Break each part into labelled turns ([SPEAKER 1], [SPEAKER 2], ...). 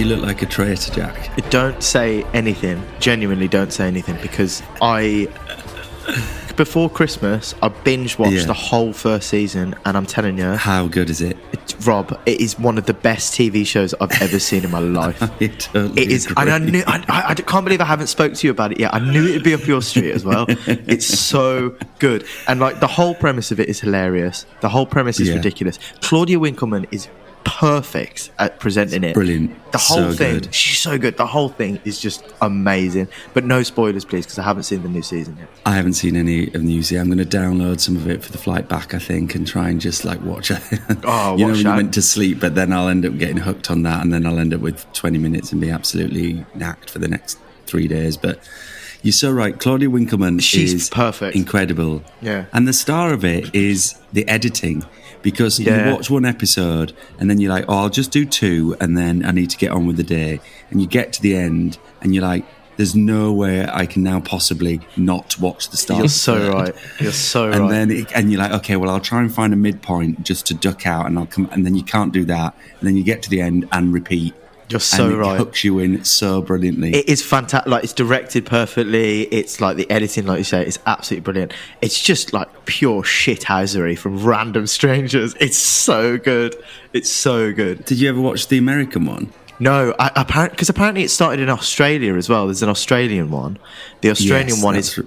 [SPEAKER 1] You look like a traitor, Jack.
[SPEAKER 2] Don't say anything. Genuinely, don't say anything, because before Christmas, I binge watched the whole first season, and I'm telling you,
[SPEAKER 1] how good is it?
[SPEAKER 2] Rob, it is one of the best TV shows I've ever seen in my life.
[SPEAKER 1] It
[SPEAKER 2] is, and I can't believe I haven't spoke to you about it yet. I knew it'd be up your street as well. It's so good, and like the whole premise of it is hilarious. The whole premise is ridiculous. Claudia Winkleman is perfect at presenting it.
[SPEAKER 1] Brilliant.
[SPEAKER 2] The whole
[SPEAKER 1] so
[SPEAKER 2] thing,
[SPEAKER 1] good.
[SPEAKER 2] she's so good. The whole thing is just amazing. But no spoilers, please, because I haven't seen the new season yet.
[SPEAKER 1] I haven't seen any of the new season. I'm going to download some of it for the flight back, I think, and try and just like watch it. You know, when you went to sleep, but then I'll end up getting hooked on that, and then I'll end up with 20 minutes and be absolutely knacked for the next 3 days. But you're so right. Claudia Winkleman is
[SPEAKER 2] perfect,
[SPEAKER 1] incredible.
[SPEAKER 2] Yeah,
[SPEAKER 1] and the star of it is the editing. Because you watch one episode and then you're like, oh, I'll just do 2 and then I need to get on with the day. And you get to the end and you're like, there's no way I can now possibly not watch the start.
[SPEAKER 2] You're so right. You're so right.
[SPEAKER 1] And you're like, okay, well, I'll try and find a midpoint just to duck out, and I'll come. And then you can't do that. And then you get to the end and repeat.
[SPEAKER 2] You're so right.
[SPEAKER 1] It hooks you in so brilliantly.
[SPEAKER 2] It is fantastic. Like, it's directed perfectly. It's like the editing, like you say, is absolutely brilliant. It's just like pure shithousery from random strangers. It's so good. It's so good.
[SPEAKER 1] Did you ever watch the American one?
[SPEAKER 2] No, because apparently it started in Australia as well. There's an Australian one. The Australian one is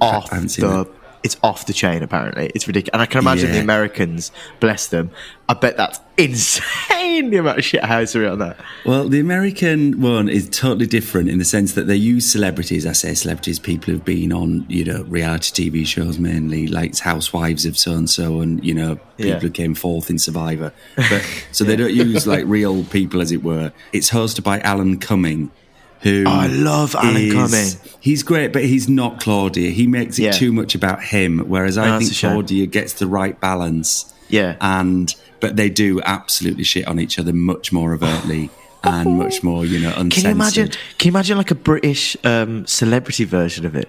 [SPEAKER 2] off the chain, apparently. It's ridiculous. And I can imagine the Americans, bless them, I bet that's insane, the amount of shithousery on that.
[SPEAKER 1] Well, the American one is totally different in the sense that they use celebrities. I say celebrities, people who've been on, reality TV shows mainly, like Housewives of so-and-so and, people who came fourth in Survivor. But so they don't use, like, real people, as it were. It's hosted by Alan Cumming, who
[SPEAKER 2] I love Alan Cumming.
[SPEAKER 1] He's great, but he's not Claudia. He makes it too much about him, whereas I think Claudia gets the right balance.
[SPEAKER 2] Yeah.
[SPEAKER 1] But they do absolutely shit on each other much more overtly and much more, uncensored.
[SPEAKER 2] Can you imagine like a British celebrity version of it?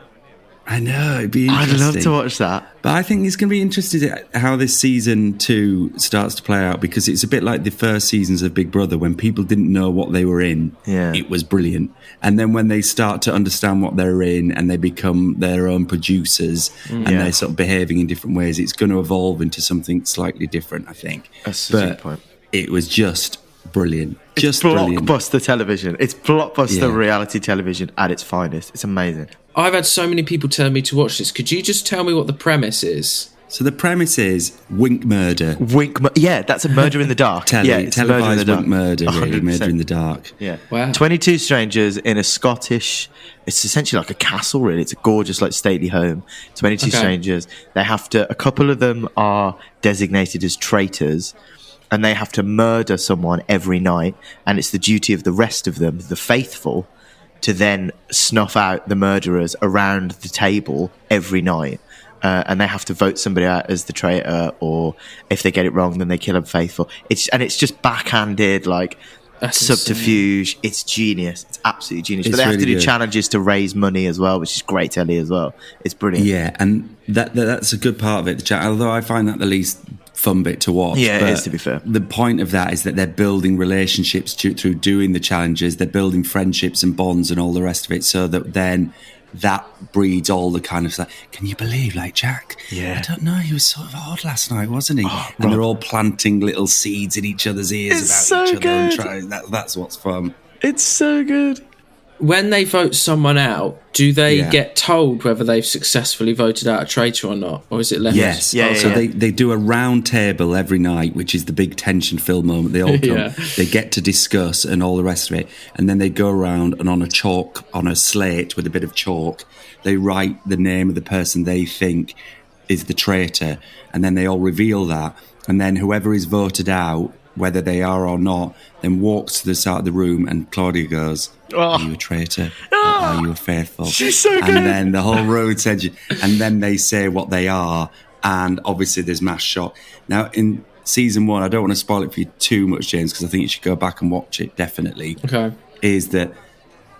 [SPEAKER 1] I know, it'd be interesting.
[SPEAKER 2] I'd love to watch that.
[SPEAKER 1] But I think it's going to be interesting how this season 2 starts to play out, because it's a bit like the first seasons of Big Brother when people didn't know what they were in.
[SPEAKER 2] Yeah.
[SPEAKER 1] It was brilliant. And then when they start to understand what they're in and they become their own producers and they're sort of behaving in different ways, it's going to evolve into something slightly different, I think.
[SPEAKER 2] That's a good point.
[SPEAKER 1] It was just brilliant.
[SPEAKER 2] It's blockbuster television. It's blockbuster reality television at its finest. It's amazing.
[SPEAKER 3] I've had so many people tell me to watch this. Could you just tell me what the premise is?
[SPEAKER 1] So the premise is wink murder.
[SPEAKER 2] That's a murder in the dark.
[SPEAKER 1] Televised wink murder, really. 100%. Murder in the dark.
[SPEAKER 2] Yeah.
[SPEAKER 3] Wow.
[SPEAKER 2] 22 strangers in a Scottish, it's essentially like a castle, really. It's a gorgeous, like, stately home. 22 strangers. A couple of them are designated as traitors, and they have to murder someone every night, and it's the duty of the rest of them, the faithful, to then snuff out the murderers around the table every night. And they have to vote somebody out as the traitor, or if they get it wrong, then they kill a faithful. It's just backhanded, like, that's subterfuge. Insane. It's genius. It's absolutely genius. But they have to do challenges to raise money as well, which is great telly as well. It's brilliant.
[SPEAKER 1] Yeah, and that's a good part of it, although I find that the least fun bit to watch.
[SPEAKER 2] Yeah, it is, to be fair.
[SPEAKER 1] The point of that is that they're building relationships through doing the challenges. They're building friendships and bonds and all the rest of it, so that then that breeds all the kind of, like, can you believe, like, Jack?
[SPEAKER 2] Yeah.
[SPEAKER 1] I don't know, he was sort of odd last night, wasn't he? And they're all planting little seeds in each other's ears about each other. And trying, that's what's fun.
[SPEAKER 2] It's so good.
[SPEAKER 3] When they vote someone out, do they get told whether they've successfully voted out a traitor or not? Or is it left?
[SPEAKER 1] Yes. So they do a round table every night, which is the big tension-filled moment. They all come, they get to discuss and all the rest of it. And then they go around and on a slate with a bit of chalk, they write the name of the person they think is the traitor. And then they all reveal that. And then whoever is voted out, whether they are or not, then walks to the side of the room and Claudia goes, are you a traitor? Or are you a faithful?
[SPEAKER 2] She's so good.
[SPEAKER 1] And then the whole room says, and then they say what they are, and obviously there's mass shock. Now, in season 1, I don't want to spoil it for you too much, James, because I think you should go back and watch it, definitely.
[SPEAKER 3] Okay.
[SPEAKER 1] Is that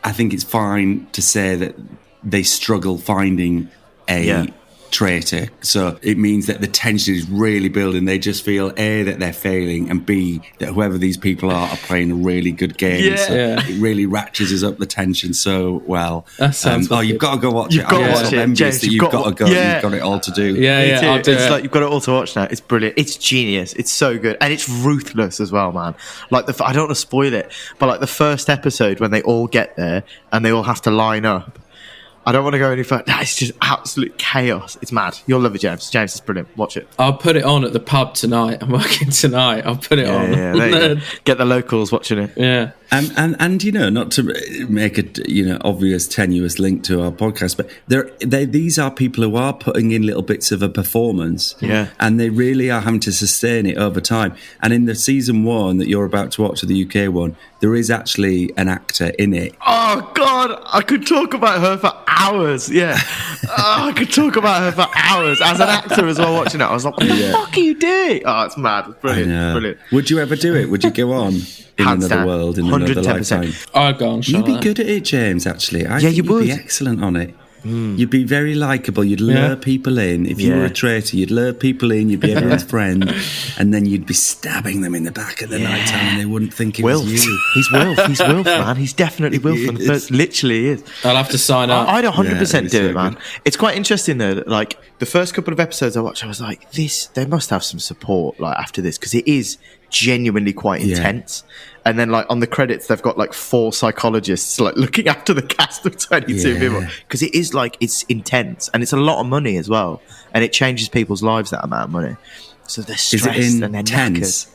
[SPEAKER 1] I think it's fine to say that they struggle finding a traitor. So it means that the tension is really building. They just feel A, that they're failing, and B, that whoever these people are playing a really good game.
[SPEAKER 2] Yeah.
[SPEAKER 1] So it really ratchets up the tension so well.
[SPEAKER 3] That sounds
[SPEAKER 1] you've got to go watch
[SPEAKER 2] You've
[SPEAKER 1] it.
[SPEAKER 2] got to
[SPEAKER 1] I'm
[SPEAKER 2] watch
[SPEAKER 1] so
[SPEAKER 2] it,
[SPEAKER 1] envious
[SPEAKER 2] James,
[SPEAKER 1] that you've got to go. You've got it all to do.
[SPEAKER 3] Yeah, I'll do
[SPEAKER 2] it's
[SPEAKER 3] it.
[SPEAKER 2] like you've got it all to watch now. It's brilliant. It's genius. It's so good, and it's ruthless as well, man. Like I don't want to spoil it, but like the first episode when they all get there and they all have to line up. I don't want to go any further. It's just absolute chaos. It's mad. You'll love it, James. James, it's brilliant. Watch it.
[SPEAKER 3] I'll put it on at the pub tonight. I'm working tonight. I'll put it on.
[SPEAKER 2] Yeah, there you go. Get the locals watching it.
[SPEAKER 3] Yeah.
[SPEAKER 1] And not to make a obvious tenuous link to our podcast, but these are people who are putting in little bits of a performance, and they really are having to sustain it over time. And in the season 1 that you're about to watch, the UK one, there is actually an actor in it.
[SPEAKER 2] Oh God, I could talk about her for hours. Yeah, I could talk about her for hours as an actor as well. Watching it, I was like, "What the fuck are you doing?" Oh, it's mad. It's brilliant. Brilliant.
[SPEAKER 1] Would you ever do it? Would you go on in
[SPEAKER 2] Hands
[SPEAKER 1] another
[SPEAKER 2] down.
[SPEAKER 1] world, in another lifetime?
[SPEAKER 3] I'll go on.
[SPEAKER 1] You'd be good at it, James. Actually, I think
[SPEAKER 2] you would.
[SPEAKER 1] be excellent on it. You'd be very likeable. You'd lure people in. If you were a traitor, you'd lure people in. You'd be everyone's friend, and then you'd be stabbing them in the back at the night time, and they wouldn't think it was you.
[SPEAKER 2] He's Wilf. He's Wilf, man. He's definitely Wilf from the first. Literally, he is.
[SPEAKER 3] I'll have to sign up.
[SPEAKER 2] I'd 100% do
[SPEAKER 1] so
[SPEAKER 2] it, man.
[SPEAKER 1] good.
[SPEAKER 2] It's quite interesting though. That, like the first couple of episodes I watched, I was like, they must have some support like after this because it is genuinely quite intense. And then like on the credits, they've got like 4 psychologists like looking after the cast of 22 people because it is like it's intense and it's a lot of money as well, and it changes people's lives that amount of money. So they're stressed and they're knackered.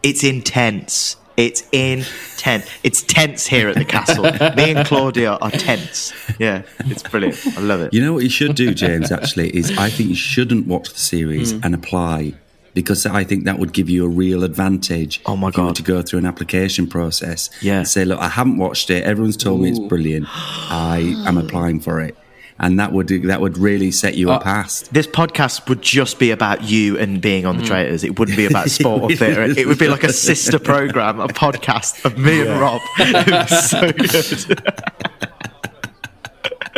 [SPEAKER 2] It's intense. It's intense. It's tense here at the castle. Me and Claudia are tense. Yeah, it's brilliant. I love it.
[SPEAKER 1] You know what you should do, James, actually, is I think you shouldn't watch the series and apply, because I think that would give you a real advantage.
[SPEAKER 2] Oh my
[SPEAKER 1] if you were
[SPEAKER 2] God.
[SPEAKER 1] to go through an application process.
[SPEAKER 2] Yeah.
[SPEAKER 1] And say, look, I haven't watched it. Everyone's told me it's brilliant. I am applying for it. And that would really set you a past.
[SPEAKER 2] This podcast would just be about you and being on the Traitors. It wouldn't be about sport or theatre. It would be like a sister programme, a podcast of me and Rob. It was so good.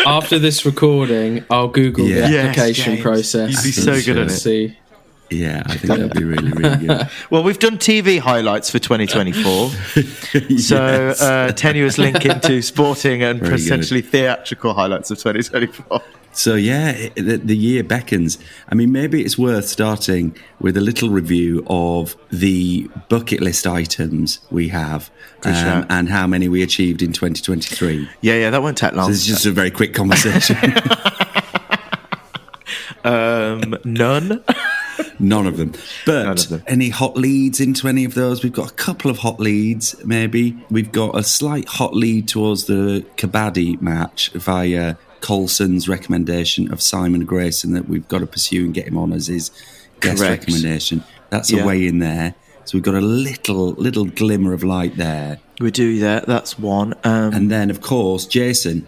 [SPEAKER 3] After this recording, I'll Google the application
[SPEAKER 2] James.
[SPEAKER 3] process.
[SPEAKER 2] You'd be so good at it.
[SPEAKER 3] See.
[SPEAKER 1] Yeah, I think that would be really, really good.
[SPEAKER 2] Well, we've done TV highlights for 2024. So, tenuous link into sporting and
[SPEAKER 1] Very
[SPEAKER 2] potentially theatrical highlights of 2024.
[SPEAKER 1] So, the year beckons. I mean, maybe it's worth starting with a little review of the bucket list items we have and how many we achieved in 2023.
[SPEAKER 2] Yeah, that won't take long.
[SPEAKER 1] So it's just a very quick conversation.
[SPEAKER 2] None.
[SPEAKER 1] None of them. But
[SPEAKER 2] None of them.
[SPEAKER 1] any hot leads into any of those? We've got a couple of hot leads, maybe. We've got a slight hot lead towards the Kabaddi match via Coulson's recommendation of Simon Grayson that we've got to pursue and get him on as his guest
[SPEAKER 2] Correct.
[SPEAKER 1] recommendation. That's a way in there. So we've got a little glimmer of light there.
[SPEAKER 2] We do that. That's one.
[SPEAKER 1] And then, of course, Jason.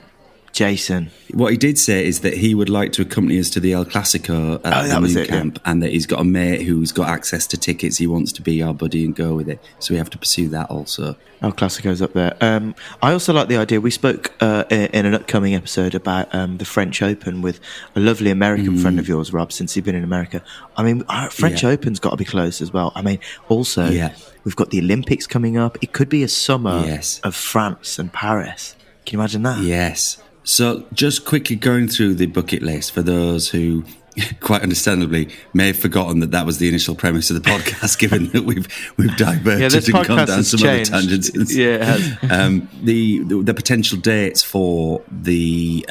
[SPEAKER 1] What he did say is that he would like to accompany us to the El Clasico at the new camp, and that he's got a mate who's got access to tickets. He wants to be our buddy and go with it. So we have to pursue that also.
[SPEAKER 2] El Clasico's up there. I also like the idea. We spoke in an upcoming episode about the French Open with a lovely American friend of yours, Rob, since you've been in America. I mean, French Open's got to be close as well. I mean, also, we've got the Olympics coming up. It could be a summer of France and Paris. Can you imagine that?
[SPEAKER 1] Yes. So just quickly going through the bucket list for those who, quite understandably, may have forgotten that was the initial premise of the podcast, given that we've diverted and gone down some other tangents.
[SPEAKER 2] Yeah, it has.
[SPEAKER 1] The potential dates for the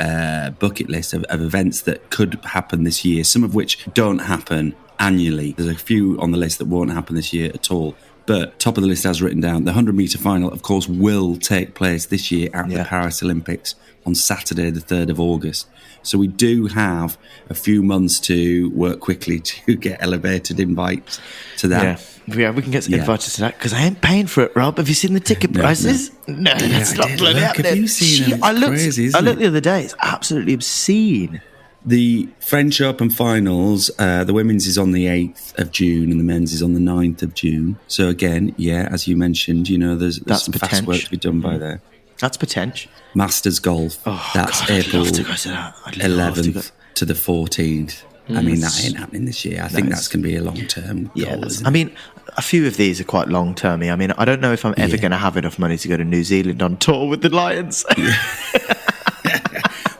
[SPEAKER 1] bucket list of events that could happen this year, some of which don't happen annually. There's a few on the list that won't happen this year at all. But top of the list as written down, the 100-metre final, of course, will take place this year at the Paris Olympics on Saturday, the 3rd of August. So we do have a few months to work quickly to get elevated invites to that.
[SPEAKER 2] Yeah, we can get invited to that because I ain't paying for it, Rob. Have you seen the ticket prices? No, that's not bloody happening.
[SPEAKER 1] Have you seen them?
[SPEAKER 2] I looked the other day. It's absolutely obscene.
[SPEAKER 1] The French Open finals, the women's is on the 8th of June and the men's is on the 9th of June. So again, as you mentioned, there's some fast work to be done by there.
[SPEAKER 2] That's potential.
[SPEAKER 1] Masters Golf, that's April 11th to the 14th. I mean, that ain't happening this year. I think that's going to be a long-term goal, isn't it?
[SPEAKER 2] I mean, a few of these are quite long-termy. I mean, I don't know if I'm ever going to have enough money to go to New Zealand on tour with the Lions.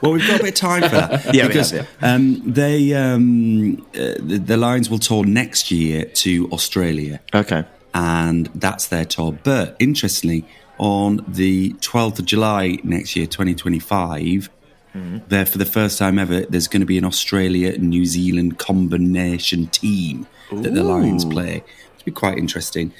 [SPEAKER 1] Well, we've got a bit of time for that.
[SPEAKER 2] Because
[SPEAKER 1] the Lions will tour next year to Australia.
[SPEAKER 2] Okay.
[SPEAKER 1] And that's their tour. But interestingly, on the 12th of July next year, 2025, there for the first time ever, there's going to be an Australia-New Zealand combination team that the Lions play. It'll be quite interesting.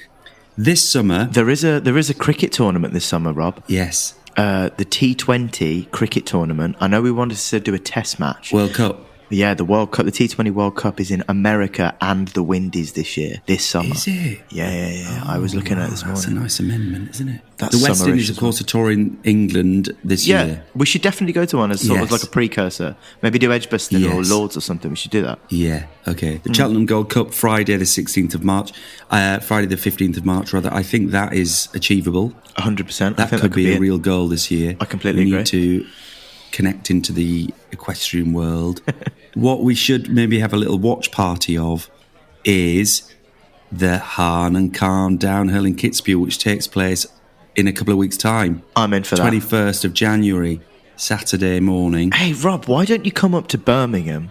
[SPEAKER 1] This summer...
[SPEAKER 2] There is a cricket tournament this summer, Rob.
[SPEAKER 1] Yes.
[SPEAKER 2] The T20 cricket tournament. I know we wanted to do a test match.
[SPEAKER 1] World Cup.
[SPEAKER 2] Yeah, the World Cup, the T20 World Cup is in America and the Windies this summer.
[SPEAKER 1] Is it?
[SPEAKER 2] Yeah. I was looking at it this morning.
[SPEAKER 1] That's a nice amendment, isn't it?
[SPEAKER 2] That's
[SPEAKER 1] the West Indies, of course, are touring England this year.
[SPEAKER 2] Yeah, we should definitely go to one as sort of like a precursor. Maybe do Edgbaston or Lords or something. We should do that.
[SPEAKER 1] Yeah, okay. The Cheltenham Gold Cup, Friday the 16th of March. Friday the 15th of March, rather. I think that is achievable.
[SPEAKER 2] 100%.
[SPEAKER 1] That could be a real goal this year.
[SPEAKER 2] I completely agree.
[SPEAKER 1] We need to connect into the equestrian world. What we should maybe have a little watch party of is the Hahn and Carn downhill in Kitzbühel, which takes place in a couple of weeks' time.
[SPEAKER 2] I'm in for that.
[SPEAKER 1] 21st of January, Saturday morning.
[SPEAKER 2] Hey, Rob, why don't you come up to Birmingham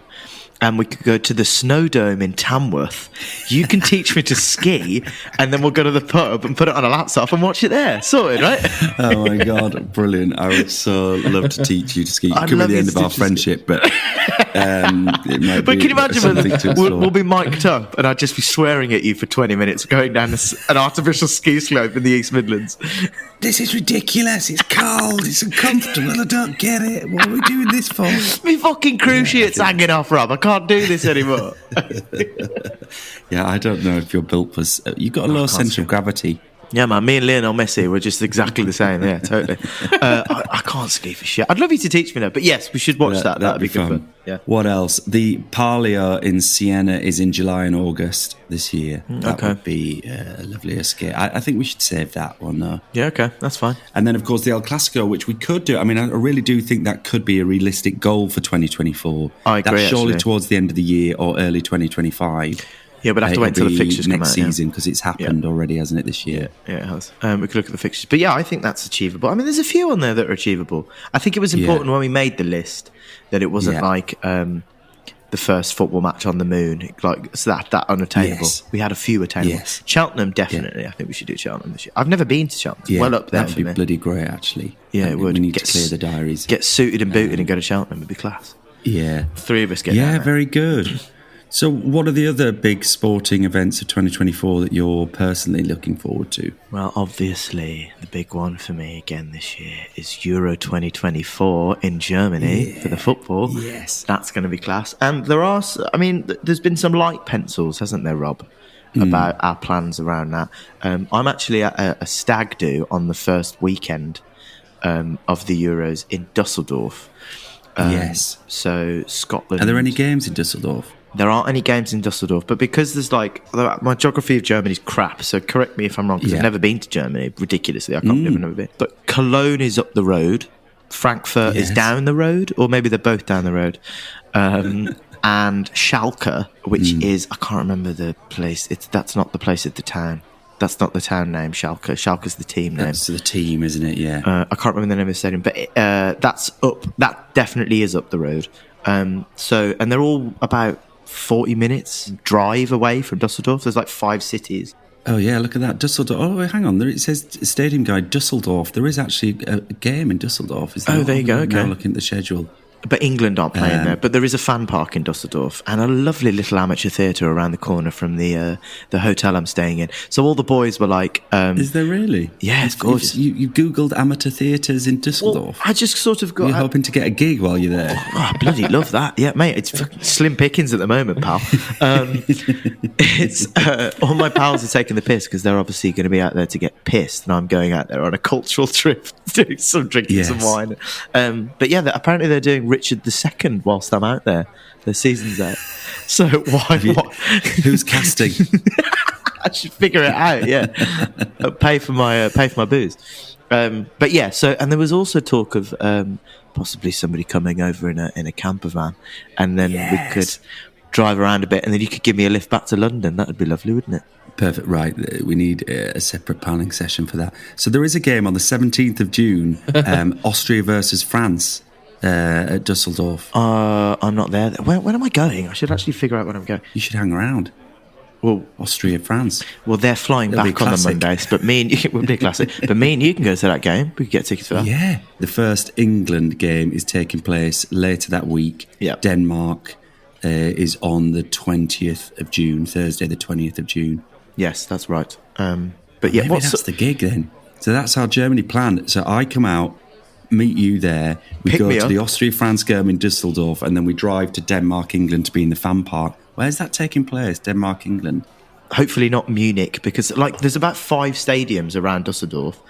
[SPEAKER 2] and we could go to the Snowdome in Tamworth? You can teach me to ski, and then we'll go to the pub and put it on a laptop and watch it there. Sorted, right?
[SPEAKER 1] Oh, my God. Brilliant. I would so love to teach you to ski. It could be the end of our friendship, but it might
[SPEAKER 2] But
[SPEAKER 1] be
[SPEAKER 2] can you imagine
[SPEAKER 1] we'll
[SPEAKER 2] we'll be mic'd up and I'd just be swearing at you for 20 minutes going down an artificial ski slope in the East Midlands.
[SPEAKER 1] This is ridiculous. It's cold. It's uncomfortable. I don't get it. What are we doing this for?
[SPEAKER 2] Me fucking cruciate's hanging off, Rob. I can't do this anymore.
[SPEAKER 1] Yeah, I don't know if you're built for... You've got a low centre of gravity.
[SPEAKER 2] Yeah, man. Me and Lionel Messi were just exactly the same. Yeah, totally. I can't ski for shit. I'd love you to teach me that. But yes, we should watch that. That'd be good fun. Yeah.
[SPEAKER 1] What else? The Palio in Siena is in July and August this year. That would be a lovely escape. I think we should save that one, though.
[SPEAKER 2] Yeah, okay. That's fine.
[SPEAKER 1] And then, of course, the El Clasico, which we could do. I mean, I really do think that could be a realistic goal for 2024.
[SPEAKER 2] I agree,
[SPEAKER 1] That's surely
[SPEAKER 2] actually.
[SPEAKER 1] towards the end of the year or early 2025.
[SPEAKER 2] Yeah, but I have to wait until the fixtures come out.
[SPEAKER 1] Next season, because it's happened already, hasn't it, this year?
[SPEAKER 2] Yeah, it has. We could look at the fixtures. But yeah, I think that's achievable. I mean, there's a few on there that are achievable. I think it was important when we made the list that it wasn't like the first football match on the moon, like so that unattainable. Yes. We had a few attainable. Yes. Cheltenham, definitely. Yeah. I think we should do Cheltenham this year. I've never been to Cheltenham. It's well up there.
[SPEAKER 1] That would be bloody great, actually.
[SPEAKER 2] Yeah, it would.
[SPEAKER 1] We need to clear the diaries.
[SPEAKER 2] Get suited and booted and go to Cheltenham. It'd be class.
[SPEAKER 1] Yeah.
[SPEAKER 2] 3 of us get
[SPEAKER 1] Yeah, very good. So what are the other big sporting events of 2024 that you're personally looking forward to?
[SPEAKER 2] Well, obviously, the big one for me again this year is Euro 2024 in Germany for the football.
[SPEAKER 1] Yes.
[SPEAKER 2] That's going to be class. And there's been some light pencils, hasn't there, Rob, about our plans around that. I'm actually at a stag do on the first weekend of the Euros in Dusseldorf.
[SPEAKER 1] Yes.
[SPEAKER 2] So Scotland...
[SPEAKER 1] Are there any games in Dusseldorf?
[SPEAKER 2] There aren't any games in Dusseldorf, but because there's my geography of Germany is crap, so correct me if I'm wrong, because I've never been to Germany, ridiculously, I can't never been. But Cologne is up the road, Frankfurt is down the road, or maybe they're both down the road, and Schalke, which is, I can't remember the place, that's not the place of the town. That's not the town name, Schalke. Schalke's the team name.
[SPEAKER 1] That's the team, isn't it? Yeah.
[SPEAKER 2] I can't remember the name of the stadium, but that definitely is up the road. And they're all about 40 minutes drive away from Dusseldorf. There's like 5 cities.
[SPEAKER 1] Oh, yeah, look at that. Dusseldorf. Oh, hang on. There it says Stadium Guide Dusseldorf. There is actually a game in Dusseldorf.
[SPEAKER 2] There you go. Okay.
[SPEAKER 1] Now looking at the schedule.
[SPEAKER 2] But England aren't playing there. But there is a fan park in Dusseldorf and a lovely little amateur theatre around the corner from the hotel I'm staying in. So all the boys were like...
[SPEAKER 1] is there really?
[SPEAKER 2] Yeah, it's gorgeous.
[SPEAKER 1] You Googled amateur theatres in Dusseldorf?
[SPEAKER 2] Well, I just sort of got...
[SPEAKER 1] You're hoping to get a gig while you're there?
[SPEAKER 2] Oh, I bloody love that. Yeah, mate, it's slim pickings at the moment, pal. It's all my pals are taking the piss because they're obviously going to be out there to get pissed, and I'm going out there on a cultural trip, doing some drinking some wine. But yeah, apparently they're doing Richard II whilst I'm out there. The season's out. So why not?
[SPEAKER 1] Who's casting?
[SPEAKER 2] I should figure it out, yeah. Pay for my booze. But yeah, and there was also talk of possibly somebody coming over in a camper van, and then drive around a bit, and then you could give me a lift back to London. That would be lovely, wouldn't it?
[SPEAKER 1] Perfect. Right. We need a separate planning session for that. So there is a game on the 17th of June, Austria versus France at Dusseldorf.
[SPEAKER 2] I'm not there. When am I going? I should actually figure out when I'm going.
[SPEAKER 1] You should hang around.
[SPEAKER 2] Well,
[SPEAKER 1] Austria, France.
[SPEAKER 2] Well, they're flying back on the Mondays, but me and it would be a classic. But me and you can go to that game. We could get tickets for that.
[SPEAKER 1] Yeah. The first England game is taking place later that week.
[SPEAKER 2] Yeah.
[SPEAKER 1] Denmark is on the 20th of June, Thursday, the 20th of June.
[SPEAKER 2] Yes, that's right. But yeah,
[SPEAKER 1] maybe that's the gig then. So that's how Germany planned. So I come out, meet you there. We go to the Austria-France game in Dusseldorf, and then we drive to Denmark, England to be in the fan park. Where's that taking place? Denmark, England.
[SPEAKER 2] Hopefully not Munich, because there's about 5 stadiums around Dusseldorf,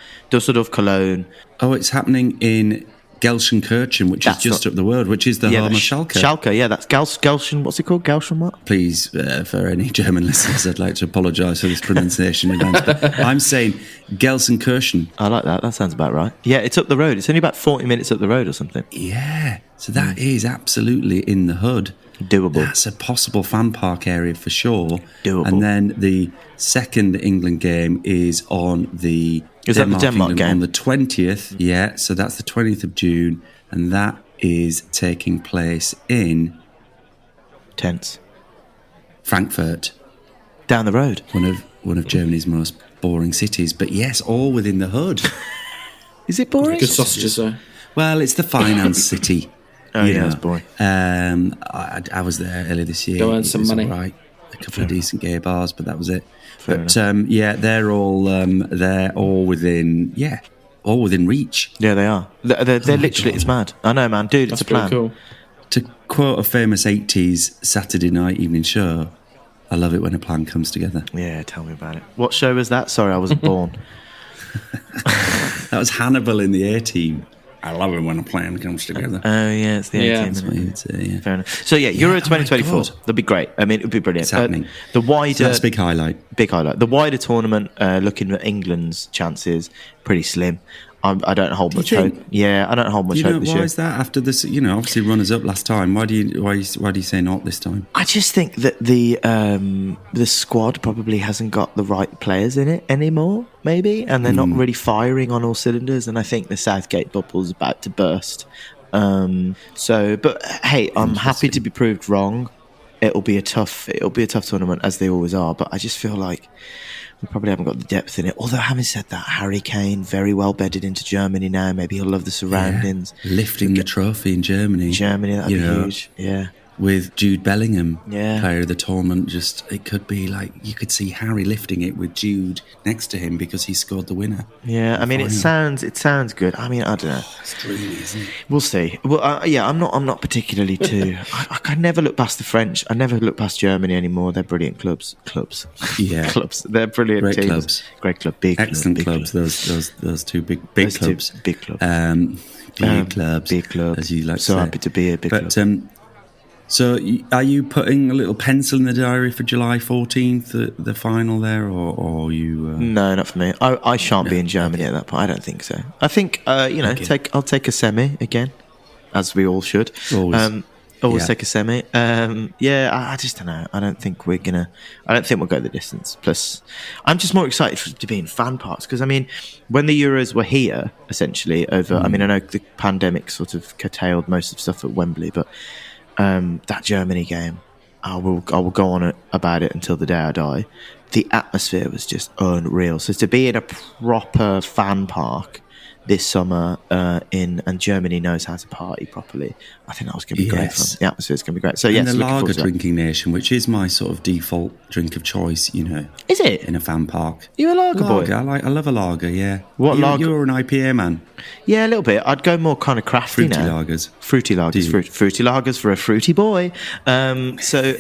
[SPEAKER 2] Cologne.
[SPEAKER 1] Oh, it's happening in Gelsenkirchen, which is just up the road, which is the home of Schalke.
[SPEAKER 2] Schalke, yeah, that's Gelsen. What's it called? Gelsen what?
[SPEAKER 1] Please, for any German listeners, I'd like to apologise for this pronunciation in advance. But I'm saying Gelsenkirchen.
[SPEAKER 2] I like that. That sounds about right. Yeah, it's up the road. It's only about 40 minutes up the road or something.
[SPEAKER 1] Yeah, so that is absolutely in the hood.
[SPEAKER 2] Doable.
[SPEAKER 1] That's a possible fan park area for sure.
[SPEAKER 2] Doable.
[SPEAKER 1] And then the second England game is on the
[SPEAKER 2] Denmark game?
[SPEAKER 1] On the 20th. Yeah, so that's the 20th of June, and that is taking place in
[SPEAKER 2] Tense.
[SPEAKER 1] Frankfurt.
[SPEAKER 2] Down the road.
[SPEAKER 1] One of Germany's most boring cities, but yes, all within the hood.
[SPEAKER 2] Is it boring?
[SPEAKER 3] Good sausages though.
[SPEAKER 1] Well, it's the finance city.
[SPEAKER 2] Oh, yeah, it's boring.
[SPEAKER 1] I was there earlier this year.
[SPEAKER 3] Go earn some money.
[SPEAKER 1] Right. A couple of decent gay bars, but that was it.
[SPEAKER 2] Fair
[SPEAKER 1] but yeah, they're all within reach.
[SPEAKER 2] Yeah, they are. They're literally, it's mad. I know, man. Dude, it's a plan.
[SPEAKER 3] Cool.
[SPEAKER 1] To quote a famous 80s Saturday night evening show, I love it when a plan comes together.
[SPEAKER 2] Yeah, tell me about it. What show was that? Sorry, I wasn't born.
[SPEAKER 1] That was Hannibal in the A-Team. I love it when a plan comes together.
[SPEAKER 2] Oh, yeah, it's the A-Team.
[SPEAKER 1] That's what you'd say, yeah.
[SPEAKER 2] Fair enough. So, yeah, Euro 2024. That'd be great. I mean, it would be brilliant.
[SPEAKER 1] It's happening.
[SPEAKER 2] The wider...
[SPEAKER 1] That's a big highlight.
[SPEAKER 2] Big highlight. The wider tournament, looking at England's chances, pretty slim. I don't hold much hope. Yeah, I don't hold much hope this year.
[SPEAKER 1] Why is that? After this, obviously runners up last time. Why do you say not this time?
[SPEAKER 2] I just think that the squad probably hasn't got the right players in it anymore, maybe, and they're not really firing on all cylinders. And I think the Southgate bubble's about to burst. But hey, I'm happy to be proved wrong. It'll be a tough tournament, as they always are. But I just feel like we probably haven't got the depth in it. Although, having said that, Harry Kane, very well bedded into Germany now. Maybe he'll love the surroundings.
[SPEAKER 1] Yeah. Lifting the trophy in Germany.
[SPEAKER 2] That'd be huge. Yeah.
[SPEAKER 1] With Jude Bellingham,
[SPEAKER 2] yeah,
[SPEAKER 1] player of the tournament, it could be like you could see Harry lifting it with Jude next to him because he scored the winner.
[SPEAKER 2] Yeah, I mean, it sounds good. I mean, I don't know.
[SPEAKER 1] It's dreamy, isn't it?
[SPEAKER 2] We'll see. Well, yeah, I'm not particularly too. I never look past the French. I never look past Germany anymore. They're brilliant clubs.
[SPEAKER 1] Yeah,
[SPEAKER 2] clubs. They're brilliant
[SPEAKER 1] Great
[SPEAKER 2] teams.
[SPEAKER 1] Clubs.
[SPEAKER 2] Great club.
[SPEAKER 1] Excellent
[SPEAKER 2] big
[SPEAKER 1] clubs. Those two big clubs.
[SPEAKER 2] Big clubs.
[SPEAKER 1] Big clubs.
[SPEAKER 2] Big clubs.
[SPEAKER 1] As you like to
[SPEAKER 2] so
[SPEAKER 1] say.
[SPEAKER 2] Happy to be a big club.
[SPEAKER 1] So, are you putting a little pencil in the diary for July 14th, the final there, or you?
[SPEAKER 2] No, not for me. I shan't be in Germany at that point. I don't think so. I think I'll take a semi again, as we all should. Always take a semi. I just don't know. I don't think we'll go the distance. Plus, I'm just more excited to be in fan parks because I mean, when the Euros were here, essentially over. I mean, I know the pandemic sort of curtailed most of stuff at Wembley, but. That Germany game, I will go on about it until the day I die. The atmosphere was just unreal. So to be in a proper fan park this summer and Germany knows how to party properly, I think that was going to be great fun. The atmosphere is going to be great. So
[SPEAKER 1] and the lager drinking nation, which is my sort of default drink of choice,
[SPEAKER 2] Is it?
[SPEAKER 1] In a fan park.
[SPEAKER 2] You a lager boy?
[SPEAKER 1] I love a lager, yeah.
[SPEAKER 2] What lager?
[SPEAKER 1] You're an IPA man.
[SPEAKER 2] Yeah, a little bit. I'd go more kind of crafty
[SPEAKER 1] fruity
[SPEAKER 2] now.
[SPEAKER 1] Lagers.
[SPEAKER 2] Fruity lagers. Fruity lagers for a fruity boy. So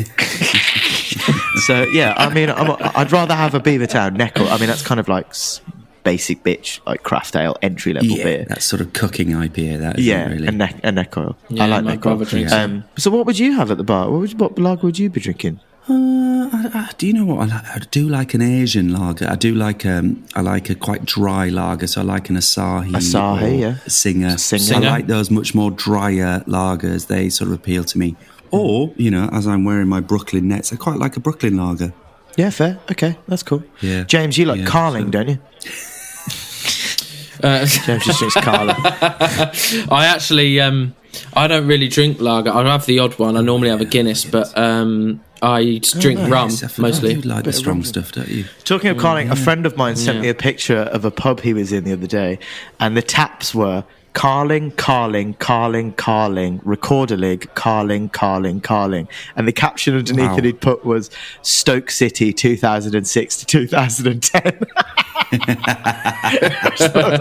[SPEAKER 2] yeah, I mean, I'd rather have a Beavertown Neckel. I mean, that's kind of like basic bitch, like craft ale, entry level beer.
[SPEAKER 1] That sort of cooking IPA. That isn't really.
[SPEAKER 2] a neck oil.
[SPEAKER 3] Yeah,
[SPEAKER 2] I like neck oil. So what would you have at the bar? What lager would you be drinking?
[SPEAKER 1] Do you know what I do? Like an Asian lager. I do like I like a quite dry lager. So I like an Asahi,
[SPEAKER 2] yeah,
[SPEAKER 1] Singer. I like those much more drier lagers. They sort of appeal to me. Or, you know, as I'm wearing my Brooklyn Nets, I quite like a Brooklyn lager.
[SPEAKER 2] Yeah, fair. Okay, that's cool.
[SPEAKER 1] Yeah.
[SPEAKER 2] James, you like Carling, don't you? James just drinks Carling.
[SPEAKER 3] I actually, I don't really drink lager. I have the odd one. I normally have a Guinness, but I drink rum mostly.
[SPEAKER 1] You like the strong stuff, don't you?
[SPEAKER 2] Talking of Carling, a friend of mine sent me a picture of a pub he was in the other day, and the taps were Carling, Carling, Carling, Carling, Recorderlig, Carling, Carling, Carling. And the caption underneath it he'd put was Stoke City 2006 to 2010.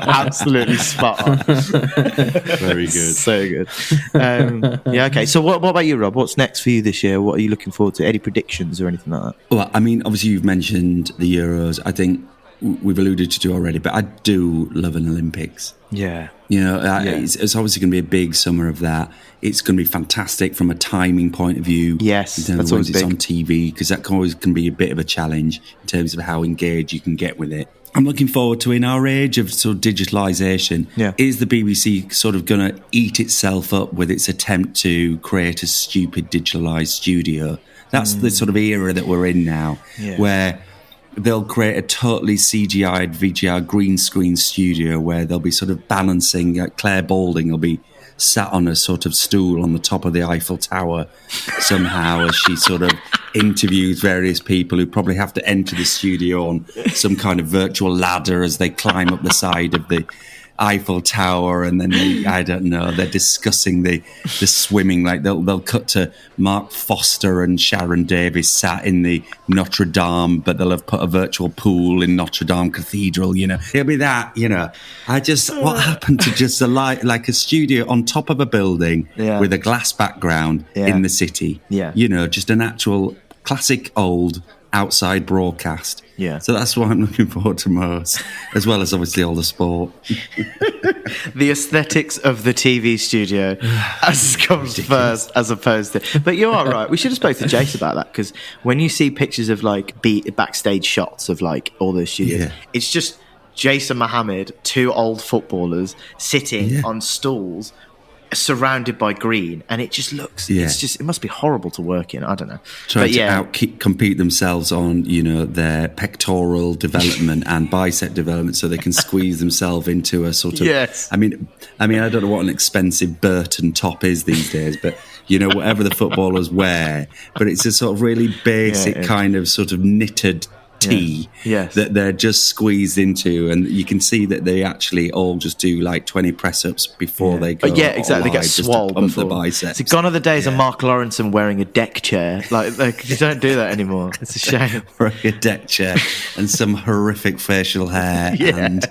[SPEAKER 2] Absolutely spot on.
[SPEAKER 1] Very good.
[SPEAKER 2] So good. Yeah, okay. So what about you, Rob? What's next for you this year? What are you looking forward to? Any predictions or anything like that?
[SPEAKER 1] Well, I mean, obviously you've mentioned the Euros. I think we've alluded to already, but I do love an Olympics.
[SPEAKER 2] Yeah.
[SPEAKER 1] You know, it's obviously going to be a big summer of that. It's going to be fantastic from a timing point of view.
[SPEAKER 2] Yes,
[SPEAKER 1] in terms of when it's on TV, because that always can be a bit of a challenge in terms of how engaged you can get with it. I'm looking forward to, in our age of sort of digitalisation, is the BBC sort of going to eat itself up with its attempt to create a stupid digitalised studio? That's the sort of era that we're in now, where they'll create a totally CGI'd VGR green screen studio where they'll be sort of balancing. Claire Balding will be sat on a sort of stool on the top of the Eiffel Tower somehow as she sort of interviews various people who probably have to enter the studio on some kind of virtual ladder as they climb up the side of the Eiffel Tower, and then they're discussing the swimming. Like they'll cut to Mark Foster and Sharon Davis sat in the Notre Dame, but they'll have put a virtual pool in Notre Dame Cathedral. You know, it'll be that. You know, what happened to just like a studio on top of a building with a glass background in the city? Yeah, you know, just an actual classic old outside broadcast. Yeah. So that's what I'm looking forward to most, as well as obviously all the sport.
[SPEAKER 2] The aesthetics of the TV studio comes first, as opposed to. But you are right. We should have spoken to Jace about that, because when you see pictures of like backstage shots of like all those studios, it's just Jason Mohammed, two old footballers sitting on stools, surrounded by green, and it just looks it must be horrible to work in. I don't know,
[SPEAKER 1] trying to compete themselves on, you know, their pectoral development and bicep development so they can squeeze themselves into a sort of I mean I don't know what an expensive Burton top is these days, but you know, whatever the footballers wear, but it's a sort of really basic kind of sort of knitted tee that they're just squeezed into, and you can see that they actually all just do like 20 press-ups before they go.
[SPEAKER 2] Exactly. They get swole
[SPEAKER 1] pump the biceps.
[SPEAKER 2] It's gone are the days of Mark Lawrenson wearing a deck chair. Like you don't do that anymore. It's a shame.
[SPEAKER 1] Wearing a deck chair and some horrific facial hair and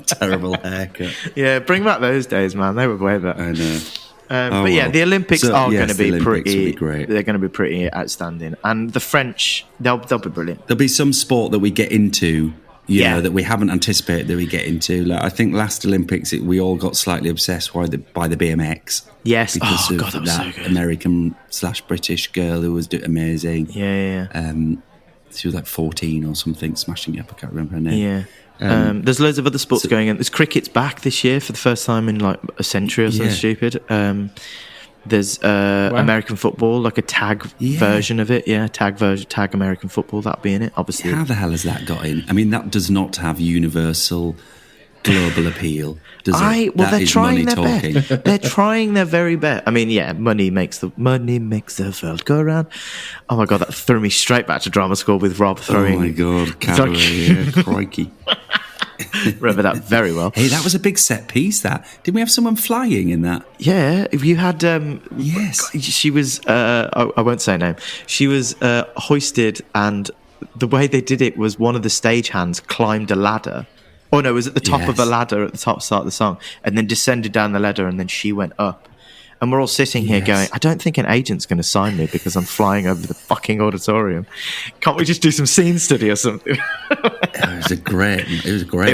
[SPEAKER 1] terrible haircut.
[SPEAKER 2] Yeah, bring back those days, man. They were way better.
[SPEAKER 1] I know.
[SPEAKER 2] The Olympics are going to be pretty
[SPEAKER 1] great.
[SPEAKER 2] They're going to be pretty outstanding, and the French, they'll be brilliant.
[SPEAKER 1] There'll be some sport that we get into, you know, that we haven't anticipated that we get into. Like, I think last Olympics we all got slightly obsessed by the BMX.
[SPEAKER 2] Yes,
[SPEAKER 1] because of
[SPEAKER 2] that was so good.
[SPEAKER 1] American/British girl who was amazing.
[SPEAKER 2] Yeah.
[SPEAKER 1] She was like 14 or something, smashing it up. I can't remember her name.
[SPEAKER 2] Yeah. There's loads of other sports going on. There's cricket's back this year for the first time in like a century or something stupid. There's American football, like a tag version of it. Yeah, tag American football. That'll be in it, obviously.
[SPEAKER 1] How the hell has that got in? I mean, that does not have universal global appeal, does it?
[SPEAKER 2] Well, they're trying their best. They're trying their very best. I mean, money makes the world go around. Oh my god, that threw me straight back to drama school with Rob throwing.
[SPEAKER 1] Oh my god, cabaret, crikey.
[SPEAKER 2] Remember that very well.
[SPEAKER 1] Hey, that was a big set piece. Didn't we have someone flying in that?
[SPEAKER 2] Yeah, if you had.
[SPEAKER 1] Yes,
[SPEAKER 2] she was. I won't say her name. She was hoisted, and the way they did it was one of the stagehands climbed a ladder. Oh no, it was at the top of a ladder at the top start of the song, and then descended down the ladder, and then she went up. And we're all sitting here going, I don't think an agent's going to sign me because I'm flying over the fucking auditorium. Can't we just do some scene study or something?
[SPEAKER 1] It was a great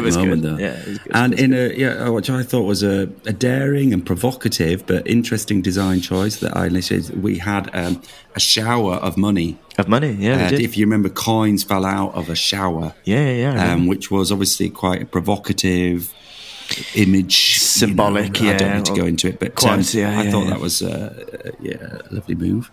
[SPEAKER 1] moment, though.
[SPEAKER 2] Yeah, it was good.
[SPEAKER 1] And which I thought was a daring and provocative but interesting design choice that I listed. We had a shower of money.
[SPEAKER 2] If
[SPEAKER 1] you remember, coins fell out of a shower.
[SPEAKER 2] Yeah.
[SPEAKER 1] Which was obviously quite provocative. image,
[SPEAKER 2] symbolic.
[SPEAKER 1] I don't need to go into it, but I thought that was a lovely move.